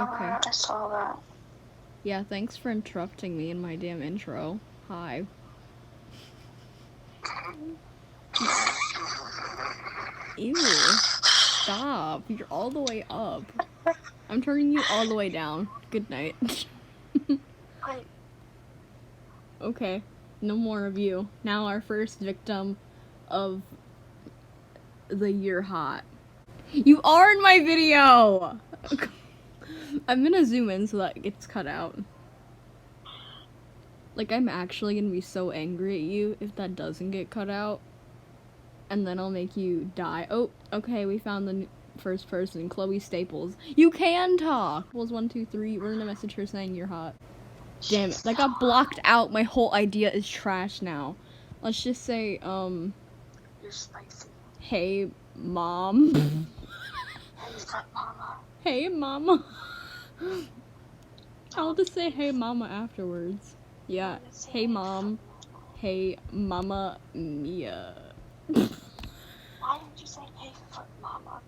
Okay. I saw that. Yeah, thanks for interrupting me in my damn intro. Hi. Ew. Stop. You're all the way up. I'm turning you all the way down. Good night. Wait, Okay. No more of you. Now our first victim of the year hot. You are in my video! I'm gonna zoom in so that gets cut out. Like, I'm actually gonna be so angry at you if that doesn't get cut out. And then I'll make you die. Oh, okay, we found the first person, Chloe Staples. You can talk! Staples 1, 2, 3. We're gonna message her saying you're hot. Damn it, that got blocked out. My whole idea is trash now. Let's just say, you're spicy. hey, mom. Hey, fat mama. Hey, mama. I'll just say hey, mama afterwards. Yeah, hey, mom. Hey, mama mia. Why didn't you say hey, foot mama?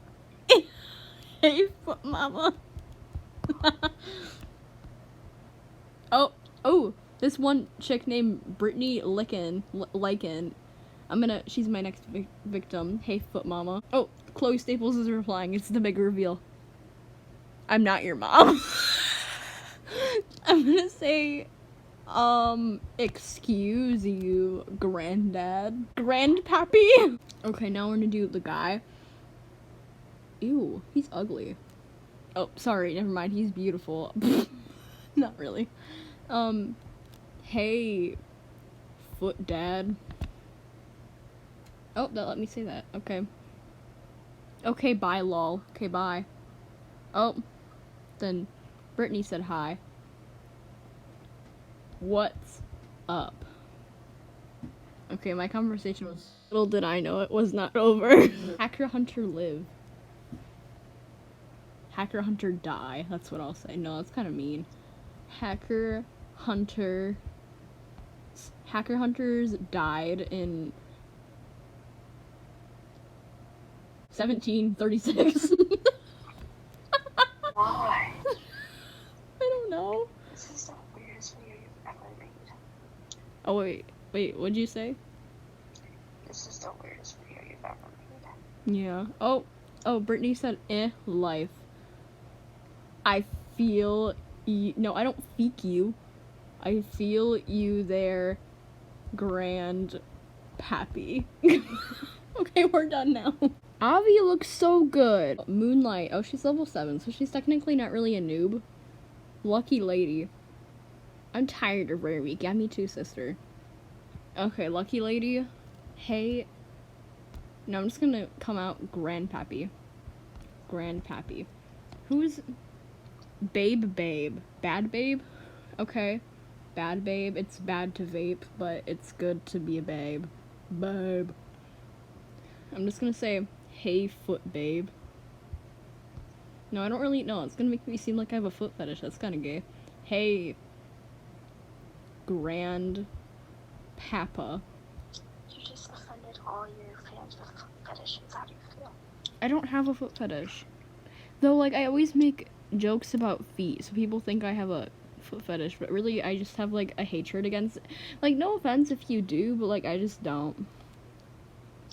Hey, foot mama. Oh, this one chick named Brittany Lycan. She's my next victim. Hey, foot mama. Oh, Chloe Staples is replying. It's the big reveal. I'm not your mom. I'm gonna say, excuse you, granddad. Grandpappy? Okay, now we're gonna do the guy. Ew, he's ugly. Oh, sorry, never mind, he's beautiful. Not really. Hey, foot dad. Oh, that let me say that. Okay. Okay, bye, lol. Okay, bye. Oh, then Brittany said hi. What's up? Okay, my conversation was... Little did I know it was not over. Hacker Hunter live. Hacker Hunter die. That's what I'll say. No, that's kind of mean. Hacker Hunters died in 1736. Why? I don't know. This is the weirdest video you've ever made. Oh, wait, what'd you say? This is the weirdest video you've ever made. Yeah. Oh, Brittany said, life. I feel no, I don't feek you. I feel you there, grand pappy. Okay, we're done now. Avi looks so good. Moonlight. Oh, she's level 7, so she's technically not really a noob. Lucky lady. I'm tired of Rare Week. Yeah, me too, sister. Okay, lucky lady. Hey. No, I'm just gonna come out grandpappy. Grandpappy. Who's... Babe. Bad babe? Okay. Bad babe. It's bad to vape, but it's good to be a babe. Babe. I'm just gonna say, hey, foot babe. No, I don't really know. It's gonna make me seem like I have a foot fetish. That's kind of gay. Hey, grand papa. You just offended all your fans with foot fetishes. How do you feel? I don't have a foot fetish. Though, like, I always make jokes about feet, so people think I have a foot fetish, but really, I just have, like, a hatred against it. Like, no offense if you do, but, like, I just don't.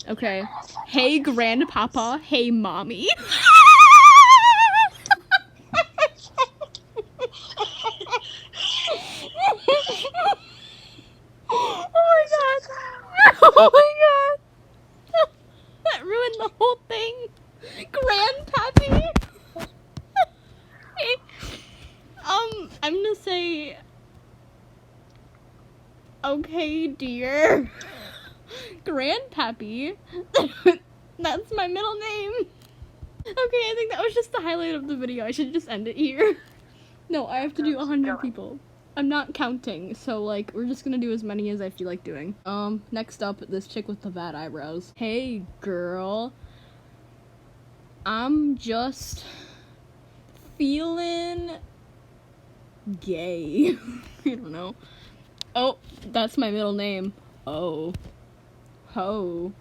Okay. Hey, grandpapa. Hey, mommy. Oh my god. Oh my god. That ruined the whole thing. Grandpappy. I'm gonna say, okay, dear. Grandpappy. That's my middle name. Okay, I think that was just the highlight of the video. I should just end it here. No, I have to do 100 people. I'm not counting, so, like, we're just gonna do as many as I feel like doing. Next up, this chick with the bad eyebrows. Hey, girl. I'm just feeling gay. I don't know. Oh, that's my middle name. Oh. Ho.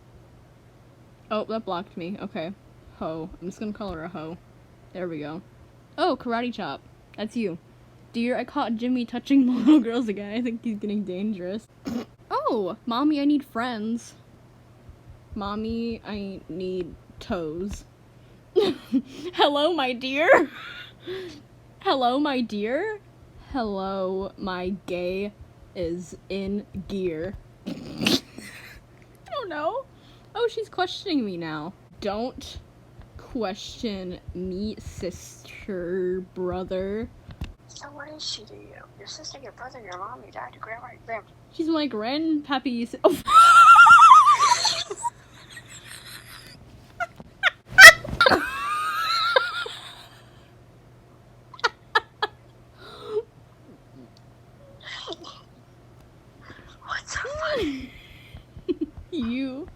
Oh, that blocked me. Okay. Ho. I'm just gonna call her a ho. There we go. Oh, karate chop. That's you. Dear, I caught Jimmy touching little girls again. I think he's getting dangerous. Oh, mommy, I need friends. Mommy, I need toes. Hello, my dear. Hello, my dear. Hello, my gay is in gear. I don't know. Oh, she's questioning me now. Don't question me, sister, brother. So what is she to you? Your sister, your brother, your mom, your dad, your grandma, your grandpa. She's my grandpappy. Oh. What's so funny? You.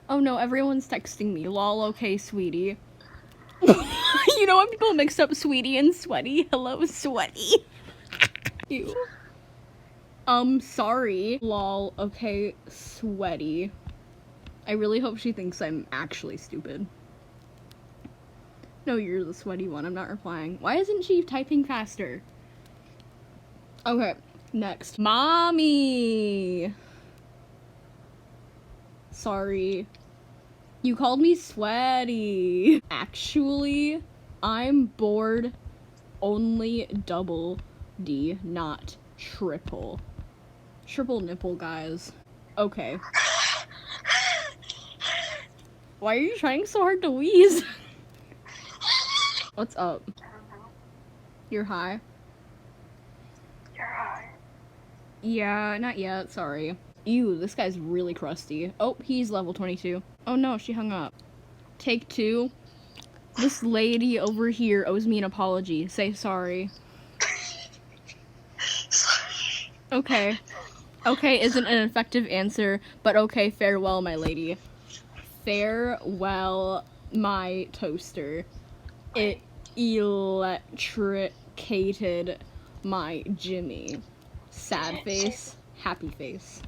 Oh no, everyone's texting me. Lol, okay, sweetie. You know when people mix up sweetie and sweaty? Hello, sweaty. Ew. Sorry. Lol, okay, sweaty. I really hope she thinks I'm actually stupid. No, you're the sweaty one. I'm not replying. Why isn't she typing faster? Okay, next. Mommy! Sorry. You called me sweaty. Actually, I'm bored. Only double D, not triple. Triple nipple, guys. Okay. Why are you trying so hard to wheeze? What's up? I don't know. You're high? You're high. Yeah, not yet, sorry. Ew, this guy's really crusty. Oh, he's level 22. Oh no, she hung up. Take 2. This lady over here owes me an apology. Say sorry. Sorry. Okay. Okay isn't an effective answer, but okay, farewell, my lady. Farewell, my toaster. It electricated my Jimmy. Sad face, happy face.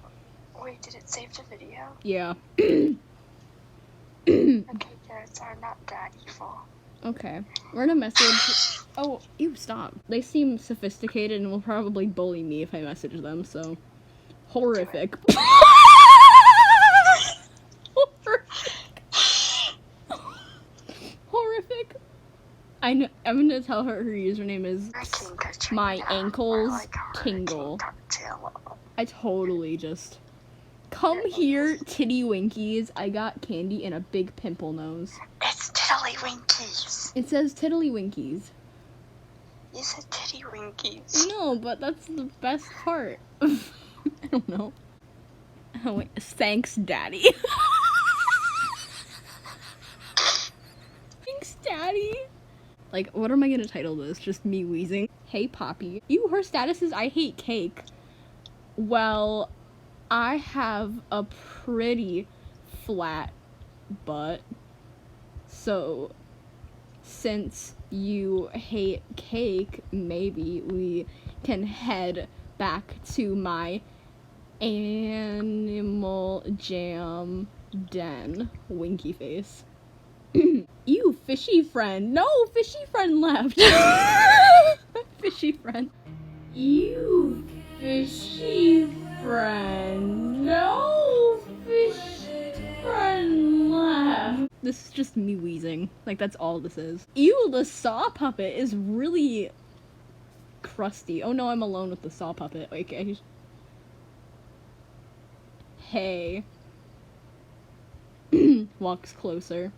Wait, did it save the video? Yeah. Okay, parents are not that evil. Okay. We're in a message. Oh, ew, stop. They seem sophisticated and will probably bully me if I message them, so. Horrific. Horrific. I'm gonna tell her username is my ankles tingle. I totally just. Come here, titty winkies. I got candy and a big pimple nose. It's tiddlywinkies. It says tiddly winkies. You said tiddywinkies. No, but that's the best part. I don't know. Oh, wait. Thanks, Daddy. Thanks, Daddy. Like, what am I gonna title this? Just me wheezing? Hey, Poppy. Ew, her status is I hate cake. Well, I have a pretty flat butt. So, since you hate cake, maybe we can head back to my animal jam den. Winky face. Ew, fishy friend. No, fishy friend left. Fishy friend. Ew, fishy friend. No, fishy friend left. This is just me wheezing. Like, that's all this is. Ew, the saw puppet is really crusty. Oh no, I'm alone with the saw puppet. Okay. Hey. Walks closer.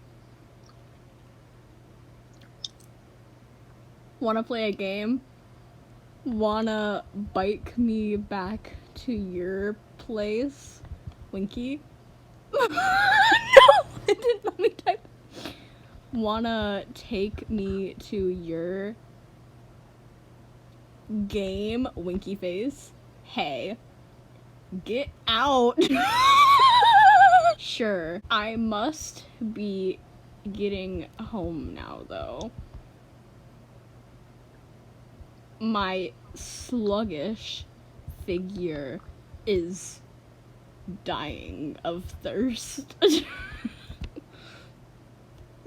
Wanna play a game? Wanna bike me back to your place? Winky? No! It didn't let me type. Wanna take me to your game? Winky face? Hey. Get out! Sure. I must be getting home now, though. My sluggish figure is dying of thirst.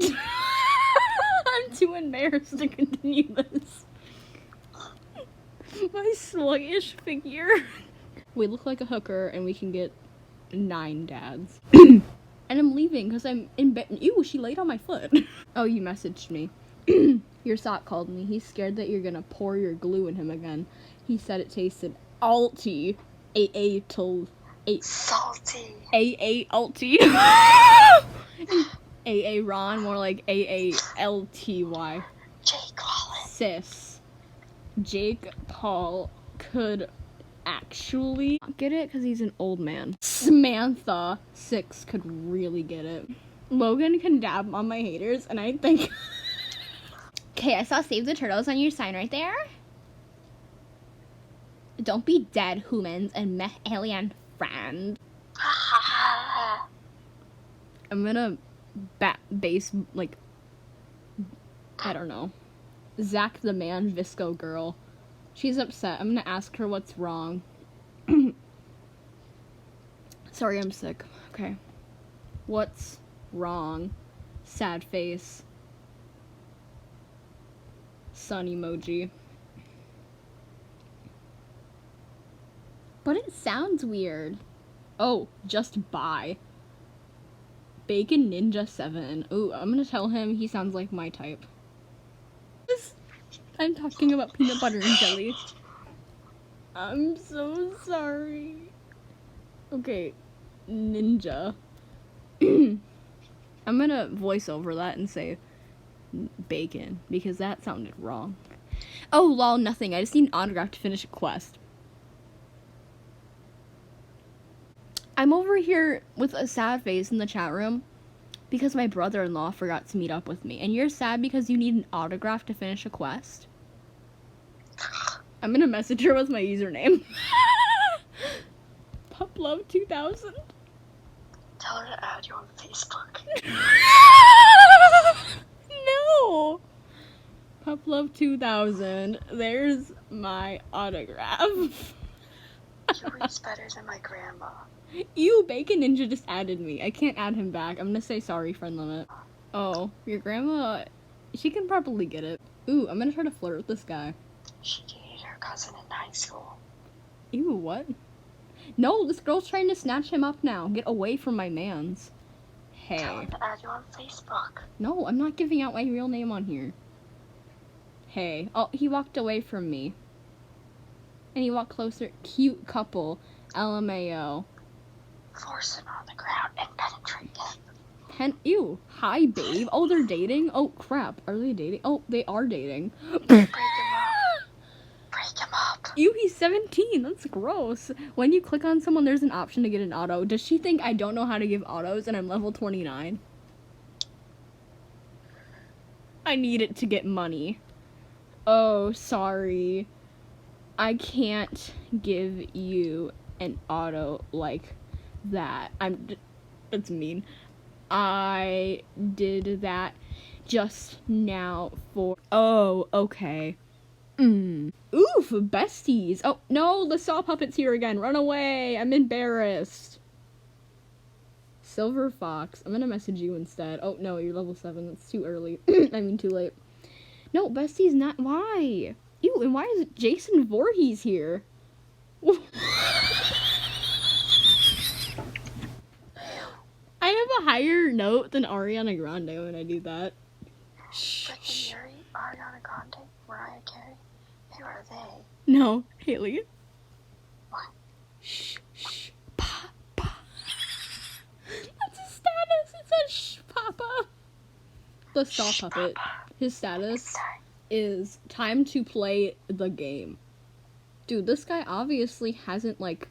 I'm too embarrassed to continue this. My sluggish figure. We look like a hooker and we can get 9 dads. And I'm leaving because I'm in bed. Ew, she laid on my foot. Oh, you messaged me. Your sock called me. He's scared that you're gonna pour your glue in him again. He said it tasted alty. Salty. alty. Ron, more like AALTY. Jake Collins. Sis. Jake Paul could actually get it because he's an old man. Samantha 6 could really get it. Logan can dab on my haters, and I think. Okay, I saw Save the Turtles on your sign right there. Don't be dead, humans, and meh alien friend. I'm gonna base, like, I don't know. Zach the man, Visco girl. She's upset. I'm gonna ask her what's wrong. Sorry, I'm sick. Okay. What's wrong? Sad face. Sun emoji. But it sounds weird. Oh, just bye. Bacon Ninja 7. Ooh, I'm gonna tell him he sounds like my type. I'm talking about peanut butter and jelly. I'm so sorry. Okay, Ninja. I'm gonna voice over that and say bacon, because that sounded wrong. Oh, lol, nothing. I just need an autograph to finish a quest. I'm over here with a sad face in the chat room because my brother-in-law forgot to meet up with me. And you're sad because you need an autograph to finish a quest? I'm gonna message her with my username. Puplove2000. Tell her to add you on Facebook. No! Puplove2000. There's my autograph. He reads better than my grandma. You, Bacon Ninja just added me. I can't add him back. I'm gonna say sorry, friend limit. Oh, your grandma, she can probably get it. Ooh, I'm gonna try to flirt with this guy. She dated her cousin in high school. Ew, what? No, this girl's trying to snatch him up now. Get away from my mans. Hey. Tell him to add you on Facebook. No, I'm not giving out my real name on here. Hey. Oh, he walked away from me. And he walked closer. Cute couple. LMAO. Force him on the ground and penetrate him. Ew. Hi, babe. Oh, they're dating? Oh, crap. Are they dating? Oh, they are dating. Break him up. Break him up. Ew, he's 17. That's gross. When you click on someone, there's an option to get an auto. Does she think I don't know how to give autos and I'm level 29? I need it to get money. Oh, sorry. I can't give you an auto like that. It's mean. I did that just now for. Oh, okay. Oof, besties. Oh, no, the saw puppet's here again. Run away. I'm embarrassed. Silver Fox. I'm gonna message you instead. Oh, no, you're level 7. That's too early. I mean, too late. No, bestie's not. Why? Ew, and why is Jason Voorhees here? I have a higher note than Ariana Grande when I do that. Ricky Yuri, Ariana Grande, Mariah Carey. Who are they? No, Haley. What? Shh, shh, papa. That's his status. It says shh, papa. The saw puppet. His status is time to play the game. Dude, this guy obviously hasn't, like,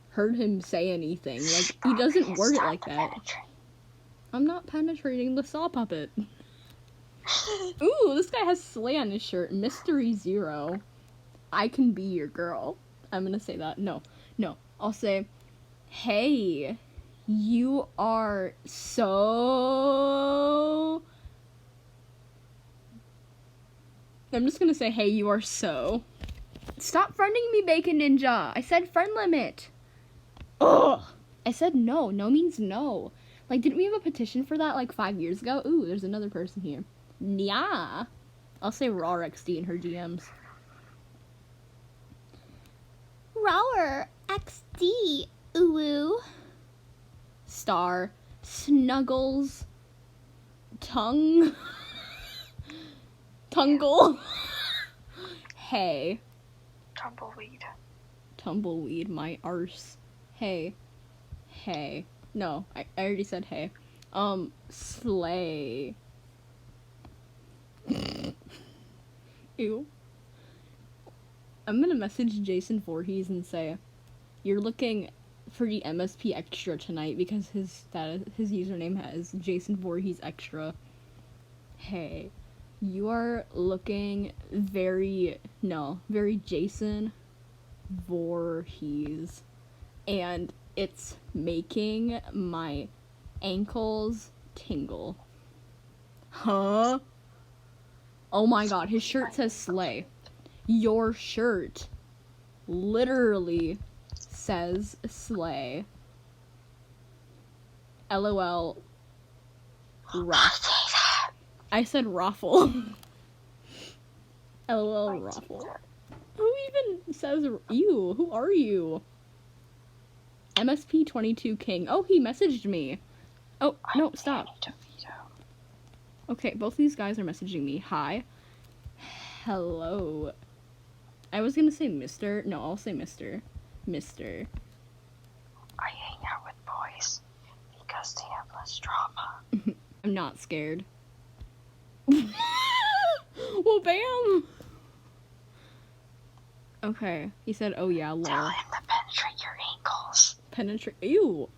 heard him say anything. Like, he doesn't word it like that. I'm not penetrating the saw puppet. Ooh, this guy has Slay on his shirt. Mystery 0. I can be your girl. I'm gonna say that. No. I'll say, hey, you are so... I'm just gonna say, hey, you are so... Stop friending me, Bacon Ninja. I said friend limit. Ugh. I said no. No means no. Like, didn't we have a petition for that, like, 5 years ago? Ooh, there's another person here. Yeah. I'll say RAWXD in her DMs. RAWXD. Ooh. Star. Snuggles. Tongue. Tungle. Hey. Tumbleweed. Tumbleweed, my arse. Hey. Hey. No, I already said hey. Slay. Ew. I'm gonna message Jason Voorhees and say, you're looking pretty MSP extra tonight because his username has Jason Voorhees extra. Hey. You are looking very Jason Voorhees. And it's making my ankles tingle. Huh? Oh my god, his shirt says slay. Your shirt literally says slay. LOL. I said raffle. LOL raffle. Who even says you? Who are you? MSP22 King. Oh, he messaged me. Oh, no, stop. Okay, both these guys are messaging me. Hi. Hello. I was gonna say Mr. No, I'll say Mr. Mr. I hang out with boys because they have less drama. I'm not scared. Well, bam! Okay, he said, oh yeah, lol. Tell him to penetrate your ankles. Penetrate. Ew.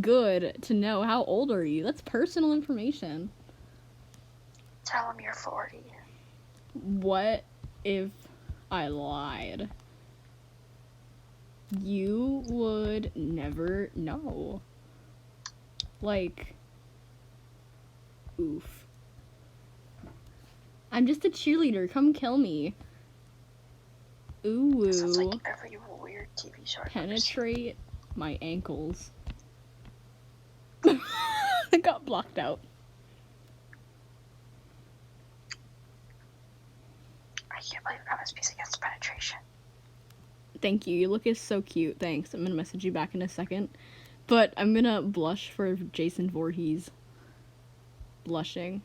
Good to know. How old are you? That's personal information. Tell him you're 40. What if I lied? You would never know. Like, oof. I'm just a cheerleader. Come kill me. Ooh. Sounds like every weird TV show. Penetrate my ankles. I got blocked out. I can't believe MSP's against penetration. Thank you. Your look is so cute. Thanks. I'm gonna message you back in a second. But I'm gonna blush for Jason Voorhees. Blushing.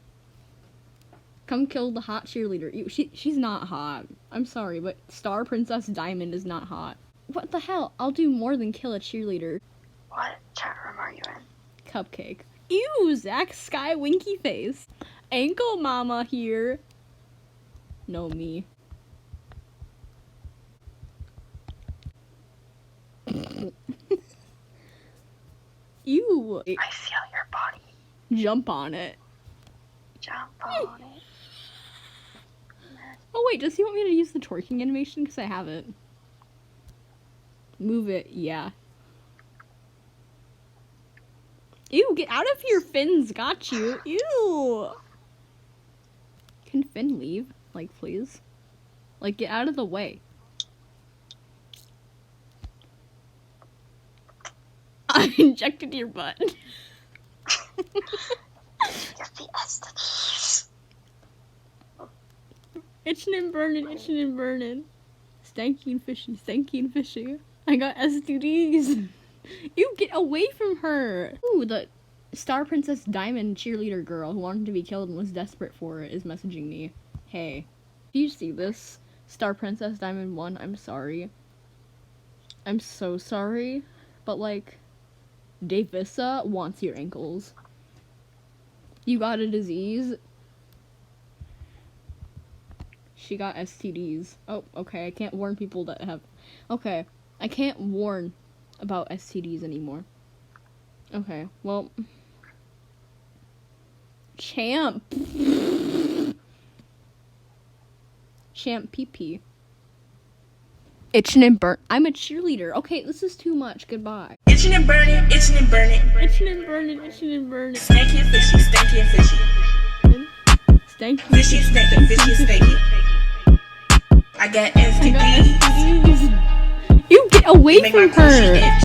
Come kill the hot cheerleader. She's not hot. I'm sorry, but Star Princess Diamond is not hot. What the hell? I'll do more than kill a cheerleader. What chat room are you in? Cupcake. Ew, Zach Sky Winky Face. Ankle Mama here. No, me. Ew. I feel your body. Jump on it. Jump on it. Oh wait, does he want me to use the twerking animation? Because I have it. Move it, yeah. Ew, get out of here, Finn's got you. Ew. Can Finn leave? Like, please? Like, get out of the way. I injected your butt. Get the STDs. Itching and burning, itching and burning. Stanky and fishy. I got STDs. You get away from her. Ooh, the Star Princess Diamond cheerleader girl who wanted to be killed and was desperate for it is messaging me. Hey, do you see this? Star Princess Diamond 1, I'm sorry. I'm so sorry. But, like, Davissa wants your ankles. You got a disease? She got STDs. Oh, okay, I can't warn people that have... Okay, I can't warn about STDs anymore. Okay, well... Champ! Champ pee-pee. Itching and burn. I'm a cheerleader. Okay, this is too much. Goodbye. Itching and burning, itching and burning. Itching and burning, itching and burning. Stanky and fishy, stanky and fishy. Stanky. Fishy, stanky, fishy, stanky. I got STDs. You get away Make my from coochie her.